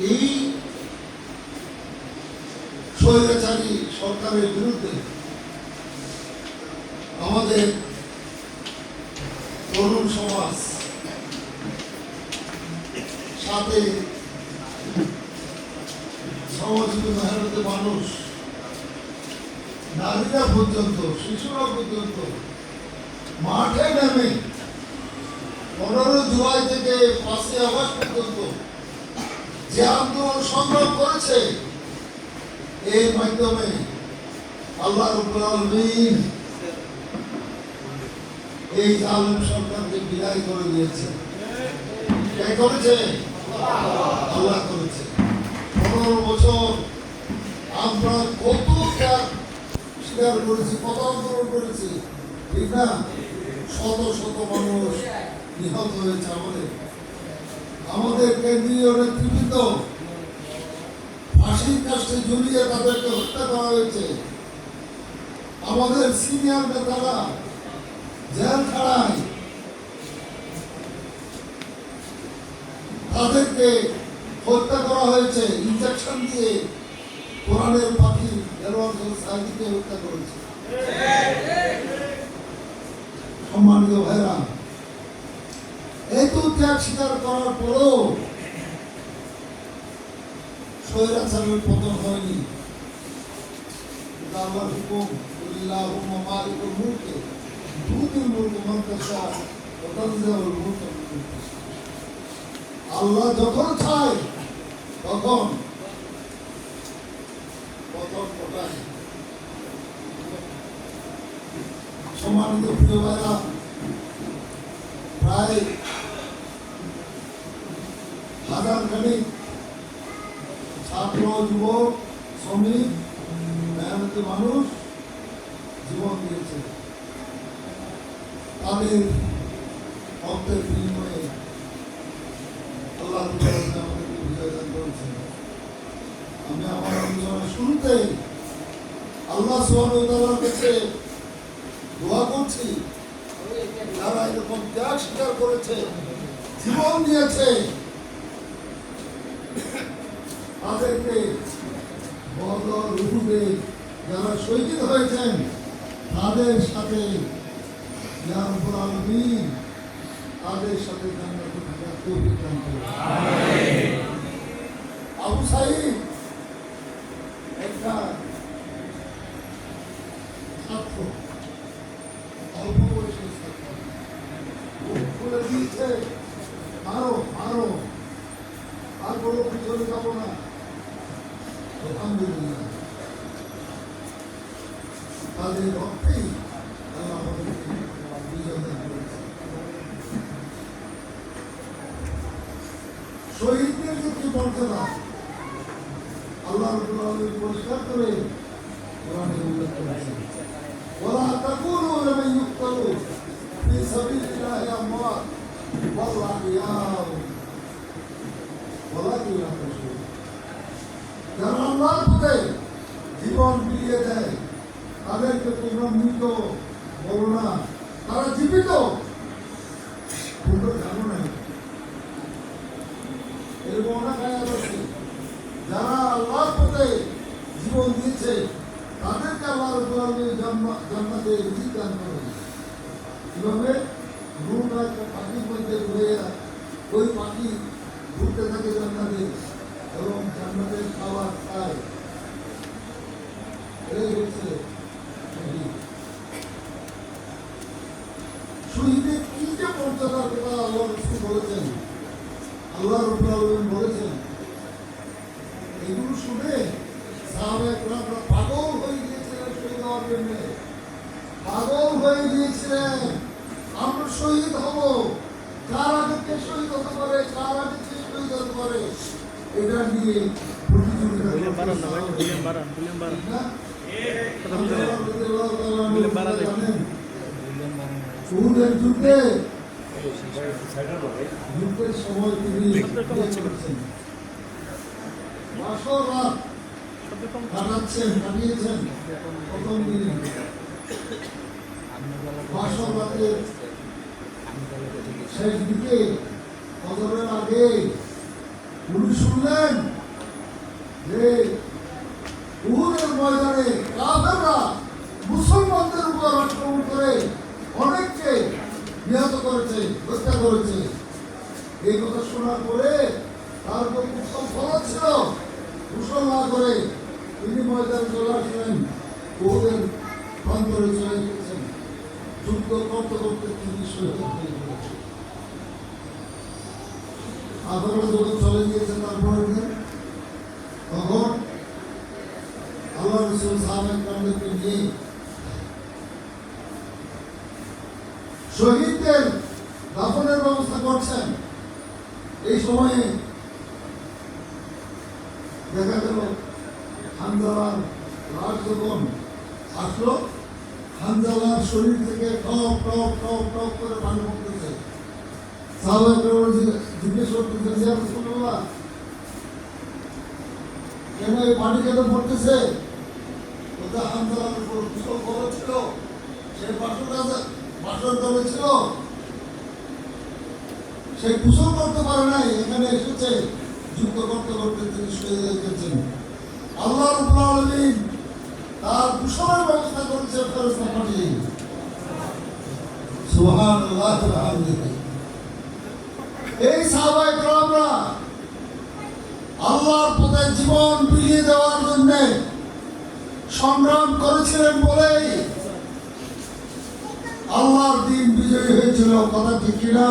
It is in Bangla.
এই স্বৈরাচারী সরকারের বিরুদ্ধে আমাদের তরুণ সমাজ সাথে সমাজীব মেহনতের মানুষ, নারীরা পর্যন্ত, শিশুরা পর্যন্ত মাঠে নেমে 15 জুলাই থেকে 5ই আগস্ট পর্যন্ত যে আন্দোলন সংগ্রাম করেছে, এর মাধ্যমে আল্লাহ রাব্বুল আলামিন এই জালেম সরকারকে বিদায় করে দিয়েছে। কে করেছে? আল্লাহ করেছে। 15 বছর আমরা কত ত্যাগ স্বীকার করেছি, কত আন্দোলন করেছি, ঠিক না? শত শত মানুষ নিহত হয়েছে। আমাদের কেন্দ্রীয় নেতৃবৃন্দ ফাঁসির কাছে ঝুলিয়ে তাদেরকে হত্যা করা হয়েছে। আমাদের সিনিয়র নেতারা জেলখানায়, তাদেরকে হত্যা করা হয়েছে ইনজেকশন দিয়ে। কোরআনের পাখি সাইদিকে হত্যা করেছে। সম্মানিত ভাইরা, এত ত্যাগ স্বীকার করার পরও স্বৈরাচারের পতন হয়নি। আল্লাহর হুকুম, আল্লাহুম্মা মালিকুল মুলক তুতিল মুলক মান তাশা ওয়া তানজিউল মুলক মিম্মান তাশা। আল্লাহ যখন চায় তখন পতন ঘটায়। সম্মানিত প্রিয় ভাইরা, প্রায় হাজার খানিক ছাত্র, যুবক, শ্রমিক, মেহনতি মানুষ জীবন দিয়েছে। তাদের রক্তের বিনিময়ে আল্লাহ আমাদেরকে বিজয় দান করেছেন। আমি আমার আলোচনা শুরুতে আল্লাহ সুবহানাহু ওয়া তাআলার কাছে দোয়া করছি, যারা এরকম ত্যাগ স্বীকার করেছে, জীবন দিয়েছে, তাদেরকে বদর, উহুদে যারা শহীদ হয়েছেন, তাদের সাথে ইয়া রাব্বুল আলামিন তাদের সাথে জান্নাতে থাকার তৌফিক দান করুন। আমিন। আবু সাঈদ একটা ছাত্র, অল্প বয়সের ছাত্র, বলে দিয়েছে মারো মারো, আর বলো পিছনে যাবো না। আলহামদুলিল্লাহ, তাদের রক্তেই আল্লাহ আমাদেরকে বিজয় দান করেছে। শহীদদের যে কি মর্যাদা আল্লাহ রাব্বুল আলামিন পরিষ্কার করে কোরআনে উল্লেখ করেছেন। ওয়ালা তাকুনু লিমান ইউক্তালু ফি সাবিলিল্লাহি আমওয়াত ওয়াল আহইয়াউ ওয়ালাকিন লা তাশউরুন। যারা আল্লাহর পথে জীবন বিলিয়ে দেয়, তাদেরকে তোমরা মৃত বলো না, তারা জীবিত। তোমরা জানো না এরকম অনেক আয়াত আছে। যারা আল্লাহর পথে জীবন দিয়েছে, তাদেরকে আল্লাহ রাব্বুল আলামিন জান্নাতে রিজিক দান করেন। কিভাবে? নূর একটা পাখির মধ্যে ঘুরে, ওই পাখি ঘুরতে থাকে জান্নাতে এবং জান্নাতের খাবার খায়। এই হচ্ছে শহীদের কি যে মর্যাদার কথা আল্লাহ রাসূল বলেছেন, আল্লাহ রাব্বুল আলামিন বলেছেন। এগুলো শুনে সাহাবায়ে কেরামরা পাগল হয়ে গিয়েছিলেন শহীদ হওয়ার জন্য, পাগল হয়ে গিয়েছিলেন। আমরা শহীদ হব, কার আগে কে শহীদ হতে পারে, কার আগে কে শহীদ হতে পারে, এটা নিয়ে প্রতিযোগিতা। উহুদের যুদ্ধের সময় তিনি মাসর রাত কাটিয়েছেন। প্রথম দিনে মাসর রাতের শেষ দিকে ফজরের আগে উনি শুনলেন যে উহুদের ময়দানে কাফেররা মুসলমানদের উপর আক্রমণ করে অনেককে নিহত করেছে, হত্যা করেছে। এই কথা শোনার পরে তার উপর উত্তম ফলত ছিল, ঘোষণা না করে তিনি ময়দানে চলে আসলেন, উহুদের প্রান্তরে চলে গেছেন। যুদ্ধ করতে করতে তিনি শহীদ হয়ে গেছেন। আপনারা যখন চলে গিয়েছেন তারপরে তখন আল্লাহ রাসূল সাহাবায়ে কেরামদেরকে নিয়ে শহীদদের দাফনের ব্যবস্থা করছেন। এই সময়ে দেখা গেল হানজালার লাশ যখন আসলো, হানজালার শরীর থেকে টপ টপ টপ টপ করে পানি পড়তেছে। সাহাবায়ে কেরাম জিজ্ঞেস করতেছেন, ইয়া রাসূলুল্লাহ, কেন এই পানি কেন পড়তেছে? ওটা হানজালার উপর গোসল করেছিল, সে বাসন ছিল, সে গোসল করতে পারে নাই, এখানে এসেছে যুদ্ধ করতে করতে তিনি শহীদ হয়ে গেছেন। আল্লাহ রাব্বুল আলামিন তার গোসলের ব্যবস্থা করেছে ফেরেশতা পাঠিয়ে। সুবহানাল্লাহ ওয়া বিহামদিহি। এই সাহাবায়ে কেরামরা আল্লাহর পথে জীবন বিলিয়ে দেওয়ার জন্য সংগ্রাম করেছিলেন বলেই আল্লাহর দিন বিজয়ী হয়েছিল। কথা ঠিক কিনা?